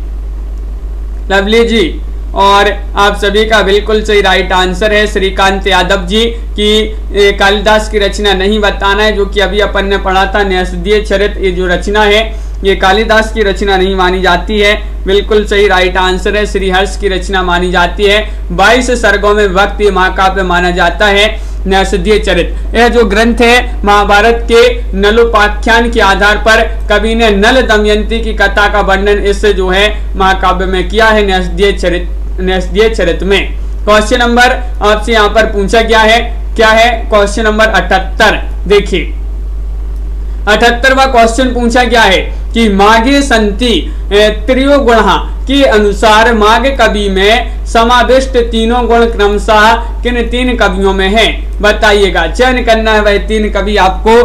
लवली जी और आप सभी का बिल्कुल सही राइट आंसर है श्रीकांत यादव जी की कालिदास की रचना नहीं बताना है, जो कि अभी अपन ने पढ़ा था न्यासदीय चरित। ये जो रचना है ये कालिदास की रचना नहीं मानी जाती है। बिल्कुल सही राइट आंसर है, श्रीहर्ष की रचना मानी जाती है। 22 सर्गों में विभक्त ये महाकाव्य माना जाता है। नैषधीय चरित, यह जो ग्रंथ है महाभारत के नलोपाख्यान के आधार पर कवि ने नल दमयंती की कथा का वर्णन इस जो है महाकाव्य में किया है, नैषधीय चरित में। क्वेश्चन नंबर आपसे यहाँ पर पूछा गया है, क्या है क्वेश्चन नंबर 78। देखिए 78वां क्वेश्चन पूछा गया है कि मागे संति त्रियोगुणः के अनुसार माघ कवि में समाविष्ट तीनों गुण क्रमशः किन 3 कवियों में है? बताइएगा, चयन करना है वह 3 कवि आपको।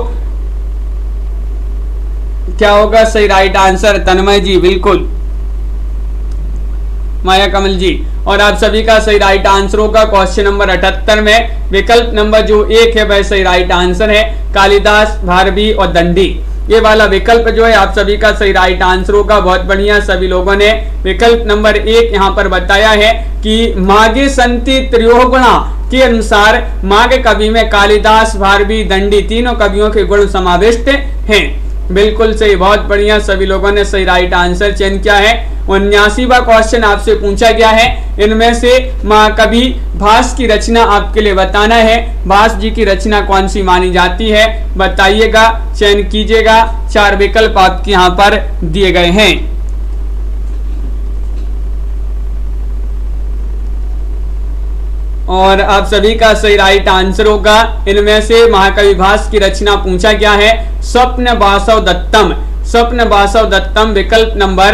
क्या होगा सही राइट आंसर? तन्मय जी बिल्कुल, माया कमल जी, और आप सभी का सही राइट आंसर होगा क्वेश्चन नंबर 78 में विकल्प नंबर जो 1 है वह सही राइट आंसर है, कालिदास, भारवी और दंडी। ये वाला विकल्प जो है आप सभी का सही राइट आंसर होगा। बहुत बढ़िया, सभी लोगों ने विकल्प नंबर 1 यहाँ पर बताया है कि मागे संति त्रियोगुणा के अनुसार माघ कवि में कालिदास, भारवी, दंडी तीनों कवियों के गुण समाविष्ट हैं। बिल्कुल सही, बहुत बढ़िया, सभी लोगों ने सही राइट आंसर चयन किया है। 79वां क्वेश्चन आपसे पूछा गया है, इनमें से महाकवि भास की रचना आपके लिए बताना है। भास जी की रचना कौन सी मानी जाती है? बताइएगा, चयन कीजिएगा। 4 विकल्प आपके यहाँ पर दिए गए हैं। और आप सभी का सही राइट आंसर होगा। इनमें से महाकवि भास की रचना पूछा गया है स्वप्न वासव दत्तम। स्वप्न वासव दत्तम विकल्प नंबर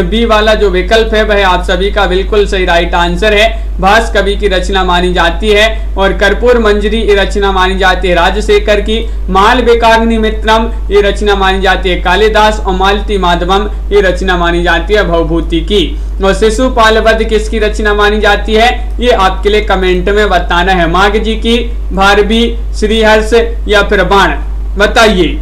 बी वाला जो विकल्प है वह आप सभी का बिल्कुल सही राइट आंसर है। भास कवि की रचना मानी जाती है। और कर्पूर मंजरी ये रचना मानी जाती है राजशेखर की। मालविकाग्नि मित्रम ये रचना मानी जाती है कालिदास। और मालती माधवम ये रचना मानी जाती है भवभूति की। और शिशुपाल वध किसकी रचना मानी जाती है? ये आपके लिए कमेंट में बताना है। माघ जी की, भारवी, श्रीहर्ष या फिर बाण, बताइए।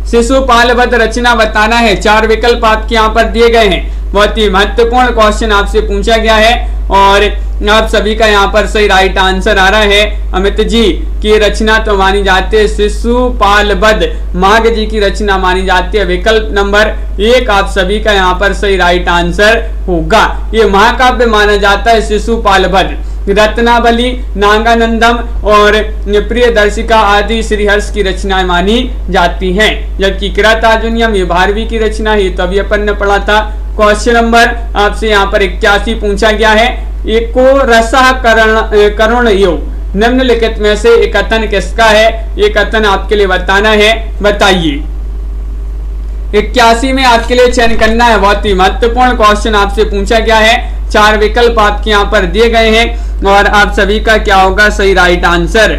शिशुपाल वध रचना बताना है। 4 विकल्प आपके यहाँ पर दिए गए हैं। बहुत ही महत्वपूर्ण क्वेश्चन आपसे पूछा गया है और आप सभी का यहाँ पर सही राइट आंसर आ रहा है। अमित जी की रचना तो मानी जाती है शिशुपाल वध, माघ जी की रचना मानी जाती है। विकल्प नंबर 1 आप सभी का यहाँ पर सही राइट आंसर होगा। ये महाकाव्य माना जाता है शिशुपाल वध। रत्नावली, नागानंदम और प्रियदर्शिका आदि श्रीहर्ष की रचनाएं मानी जाती हैं। जबकि किरातार्जुनियम ये भारवी की रचना है, तो अभी अपन ने पढ़ा था। क्वेश्चन नंबर आपसे यहाँ पर 81 पूछा गया है। एको रसः करुण योग निम्नलिखित में से एक कथन किसका है? ये कथन आपके लिए बताना है, बताइए। 81 में आपके लिए चयन करना है। बहुत ही महत्वपूर्ण क्वेश्चन आपसे पूछा गया है। 4 विकल्प आपके यहाँ पर दिए गए हैं और आप सभी का क्या होगा सही राइट आंसर?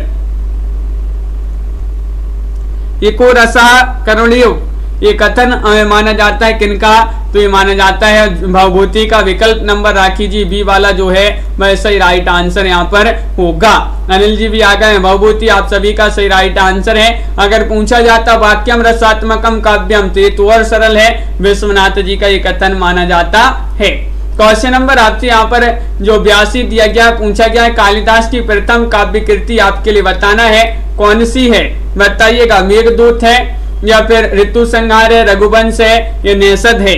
एको रसः करुणयोग ये कथन माना जाता है किनका? तो ये माना जाता है भवभूति का। विकल्प नंबर राखी जी बी वाला जो है वह सही राइट आंसर यहाँ पर होगा। अनिल जी भी आ गए हैं। भवभूति आप सभी का सही राइट आंसर है। अगर पूछा जाता वाक्यम रसात्मकम काव्यम तो ये तो और सरल है, विश्वनाथ जी का ये कथन माना जाता है। क्वेश्चन नंबर आपसे यहाँ पर जो 82 दिया गया, पूछा गया है कालिदास की प्रथम काव्य कृति आपके लिए बताना है, कौन सी है? बताइएगा। मेघदूत है या फिर ऋतु संहार है, रघुवंश है या नेषद है?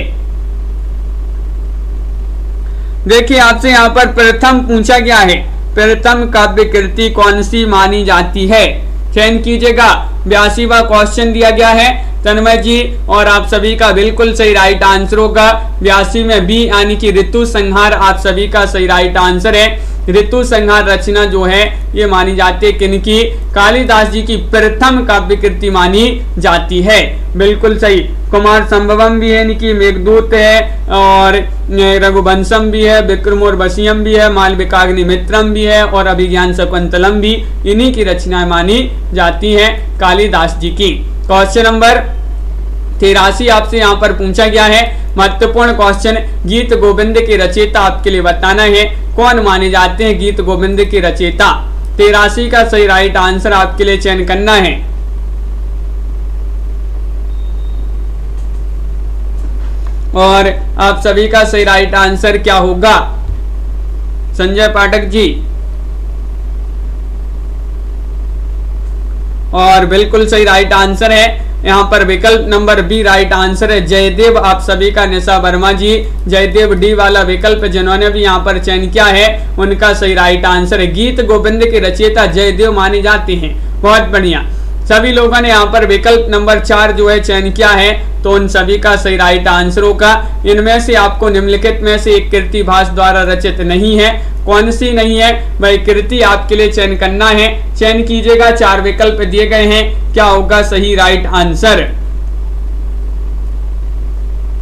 देखिए आपसे यहाँ पर प्रथम पूछा गया है, प्रथम काव्य कृति कौन सी मानी जाती है? चयन कीजिएगा। 82वां क्वेश्चन दिया गया है तन्मय जी और आप सभी का बिल्कुल सही राइट आंसर होगा। 82 में बी यानी कि ऋतु संहार आप सभी का सही राइट आंसर है। ऋतु संहार रचना जो है ये मानी जाती है किनकी? कालिदास जी की प्रथम काव्य कृति मानी जाती है। बिल्कुल सही। कुमार संभवम भी है यानी कि मेघदूत है और रघुवंशम भी है, विक्रमोर्वशीयम भी है, मालविकाग्नि मित्रम भी है और अभिज्ञान शकुंतलम भी इन्हीं की रचनाएं मानी जाती हैं कालिदास जी की। क्वेश्चन नंबर 83 आपसे यहाँ पर पूछा गया है। महत्वपूर्ण क्वेश्चन, गीत गोविंद के रचयिता आपके लिए बताना है, कौन माने जाते हैं गीत गोविंद के रचयिता? 83 का सही राइट आंसर आपके लिए चयन करना है। और आप सभी का सही राइट आंसर क्या होगा? संजय पाठक जी और बिल्कुल सही राइट आंसर है यहाँ पर विकल्प नंबर बी राइट आंसर है। जयदेव आप सभी का, निशा वर्मा जी जयदेव डी वाला विकल्प जिन्होंने भी यहाँ पर चयन किया है उनका सही राइट आंसर है। गीत गोविंद के रचयिता जयदेव माने जाते हैं। बहुत बढ़िया, सभी लोगों ने यहाँ पर विकल्प नंबर 4 जो है चयन किया है, तो उन सभी का सही राइट आंसर होगा। इनमें से आपको निम्नलिखित में से एक कृति भास द्वारा रचित नहीं है, कौन सी नहीं है वह कृति आपके लिए चयन करना है। चयन कीजिएगा, 4 विकल्प दिए गए हैं, क्या होगा सही राइट आंसर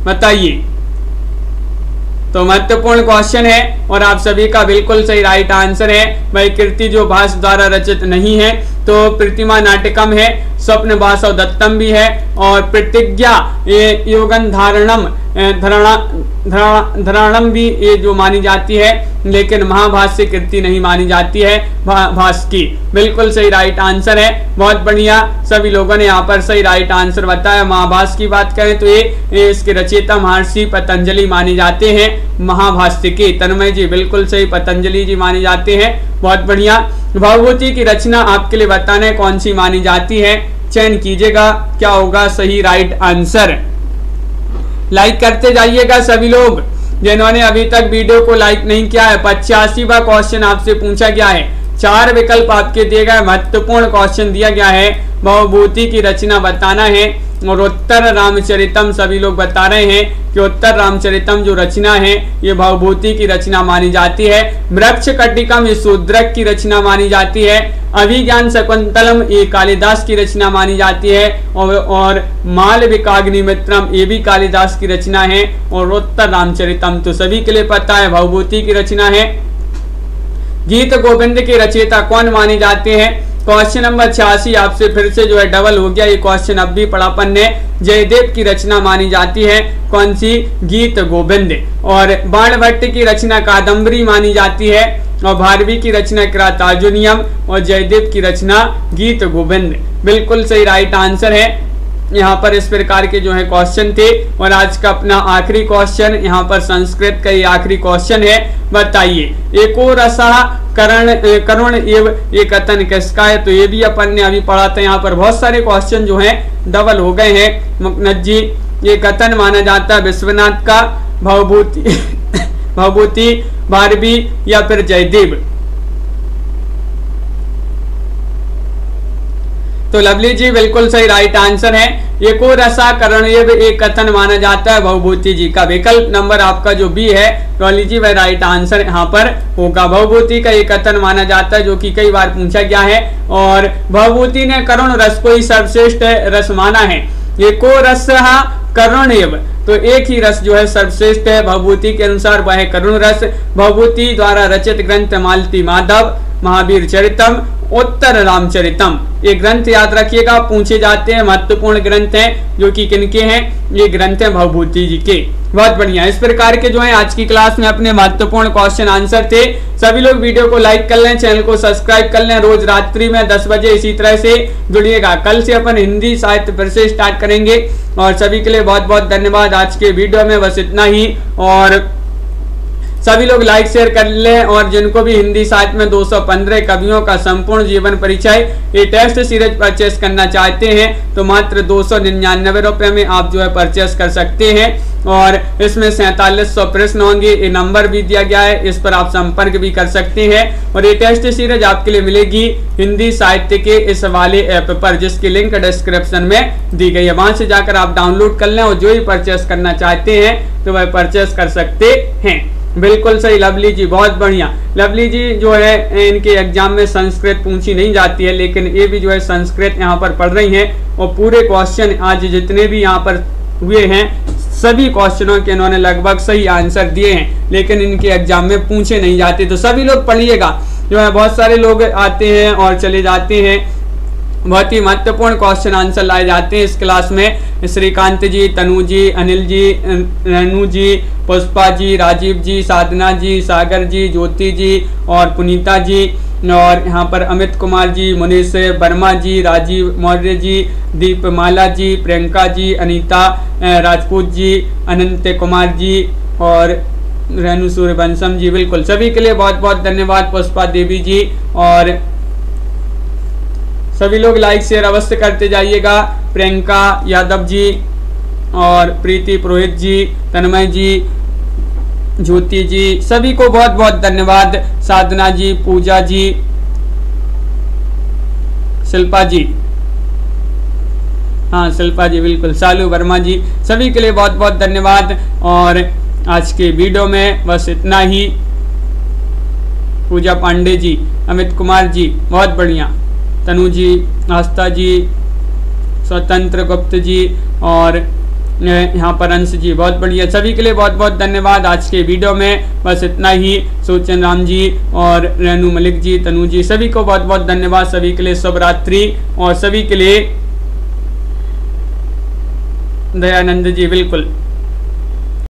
बताइए। तो महत्वपूर्ण क्वेश्चन है और आप सभी का बिल्कुल सही राइट आंसर है। वह कृति जो भास द्वारा रचित नहीं है तो प्रतिमा नाटकम है, स्वप्न वासव दत्तम भी है और प्रतिज्ञा योगन धरणम भी ये जो मानी जाती है, लेकिन महाभाष्य कृति नहीं मानी जाती है भास की। बिल्कुल सही राइट आंसर है। बहुत बढ़िया, सभी लोगों ने यहाँ पर सही राइट आंसर बताया। महाभाष्य की बात करें तो ये इसके रचयिता महर्षि पतंजलि माने जाते हैं महाभाष्य के। तन्मय जी बिल्कुल सही, पतंजलि जी माने जाते हैं। बहुत बढ़िया, भवभूति की रचना आपके लिए बताना है कौन सी मानी जाती है। चयन कीजिएगा, क्या होगा सही राइट आंसर। लाइक करते जाइएगा सभी लोग, जिन्होंने अभी तक वीडियो को लाइक नहीं किया है। 85वां क्वेश्चन आपसे पूछा गया है, 4 विकल्प आपके दिए गए, महत्वपूर्ण क्वेश्चन दिया गया है। भवभूति की रचना बताना है और उत्तर रामचरितम सभी लोग बता रहे हैं कि उत्तर रामचरितम जो रचना है ये भवभूति की रचना मानी जाती है। वृक्ष कटिकम ये शूद्रक की रचना मानी जाती है। अभिज्ञान शकुंतलम ये कालिदास की रचना मानी जाती है और मालविकाग्निमित्रम ये भी कालिदास की रचना है और उत्तर रामचरितम तो सभी के लिए पता है भवभूति की रचना है। गीत गोविंद के रचयिता कौन माने जाते हैं। क्वेश्चन नंबर 86 आपसे फिर से जो है डबल हो गया, ये क्वेश्चन अब भी पढ़ा अपन ने। जयदेव की रचना मानी जाती है कौन सी, गीत गोविंद। और बाणभट्ट की रचना कादम्बरी मानी जाती है और भारवी की रचना क्रातार्जुनियम और जयदेव की रचना गीत गोविंद। बिल्कुल सही राइट आंसर है। यहाँ पर इस प्रकार के जो है क्वेश्चन थे और आज का अपना आखिरी क्वेश्चन यहाँ पर संस्कृत का ये आखिरी क्वेश्चन है। बताइए, एको रसा करुण एव ये कथन किसका है। तो ये भी अपन ने अभी पढ़ा था। यहाँ पर बहुत सारे क्वेश्चन जो हैं डबल हो गए हैं मुकनद जी। ये कथन माना जाता है विश्वनाथ का, भवभूति भारवी या फिर जयदेव। तो लवली जी बिल्कुल सही राइट आंसर है। एको रसा करणेव एक कथन माना जाता है भवभूति जी का। विकल्प नंबर आपका जो बी है रॉली जी वह राइट आंसर यहाँ पर होगा। भवभूति का एक कथन माना जाता है जो कि कई बार पूछा गया है और भवभूति ने करुण रस को ही सर्वश्रेष्ठ रस माना है। एको रस करुणेव तो एक ही रस जो है सर्वश्रेष्ठ है भवभूति के अनुसार, वह है करुण रस। भवभूति द्वारा रचित ग्रंथ मालती माधव, महावीर चरितम, उत्तर रामचरितम। ये ग्रंथ याद रखिएगा, पूछे जाते हैं, महत्वपूर्ण ग्रंथ हैं जो कि किनके हैं, ये ग्रंथ हैं भवभूति जी के। बहुत बढ़िया, इस प्रकार के जो है आज की क्लास में अपने महत्वपूर्ण क्वेश्चन आंसर थे। सभी लोग वीडियो को लाइक कर लें, चैनल को सब्सक्राइब कर लें। रोज रात्रि में 10 बजे इसी तरह से जुड़िएगा। कल से अपन हिंदी साहित्य फिर से स्टार्ट करेंगे और सभी के लिए बहुत बहुत धन्यवाद। आज के वीडियो में बस इतना ही और सभी लोग लाइक शेयर कर लें। और जिनको भी हिंदी साहित्य में 215 कवियों का संपूर्ण जीवन परिचय ये टेस्ट सीरीज परचेस करना चाहते हैं तो मात्र 299 रुपये में आप जो है परचेस कर सकते हैं और इसमें 4700 प्रश्न होंगे। ये नंबर भी दिया गया है, इस पर आप संपर्क भी कर सकते हैं। और ये टेस्ट सीरीज आपके लिए मिलेगी हिंदी साहित्य के इस वाले ऐप पर, जिसकी लिंक डिस्क्रिप्शन में दी गई है। वहां से जाकर आप डाउनलोड कर लें और जो ही परचेस करना चाहते हैं तो वह परचेस कर सकते हैं। बिल्कुल सही लवली जी, बहुत बढ़िया। लवली जी जो है इनके एग्जाम में संस्कृत पूछी नहीं जाती है, लेकिन ये भी जो है संस्कृत यहाँ पर पढ़ रही हैं और पूरे क्वेश्चन आज जितने भी यहाँ पर हुए हैं सभी क्वेश्चनों के इन्होंने लगभग सही आंसर दिए हैं, लेकिन इनके एग्जाम में पूछे नहीं जाते। तो सभी लोग पढ़िएगा, जो है बहुत सारे लोग आते हैं और चले जाते हैं, बहुत ही महत्वपूर्ण क्वेश्चन आंसर लाए जाते हैं इस क्लास में। श्रीकांत जी, तनु जी, अनिल जी, रेणु जी, पुष्पा जी, राजीव जी, साधना जी, सागर जी, ज्योति जी और पुनीता जी और यहाँ पर अमित कुमार जी, मुनीष वर्मा जी, राजीव मौर्य जी, दीपमाला जी, प्रियंका जी, अनीता राजपूत जी, अनंत कुमार जी और रेणु सूर्यवंशम जी। बिल्कुल सभी के लिए बहुत बहुत धन्यवाद। पुष्पा देवी जी और सभी लोग लाइक शेयर अवश्य करते जाइएगा। प्रियंका यादव जी और प्रीति पुरोहित जी, तन्मय जी, ज्योति जी, सभी को बहुत बहुत धन्यवाद। साधना जी, पूजा जी, शिल्पा जी, हाँ शिल्पा जी बिल्कुल, शालू वर्मा जी, सभी के लिए बहुत बहुत धन्यवाद। और आज के वीडियो में बस इतना ही। पूजा पांडे जी, अमित कुमार जी बहुत बढ़िया, तनु जी, आस्था जी, स्वतंत्र गुप्त जी और यहाँ पर अंश जी बहुत बढ़िया, सभी के लिए बहुत बहुत धन्यवाद। आज के वीडियो में बस इतना ही। सोचन राम जी और रेणु मलिक जी, तनु जी, सभी को बहुत बहुत धन्यवाद। सभी के लिए शुभ रात्रि और सभी के लिए दयानंद जी बिल्कुल।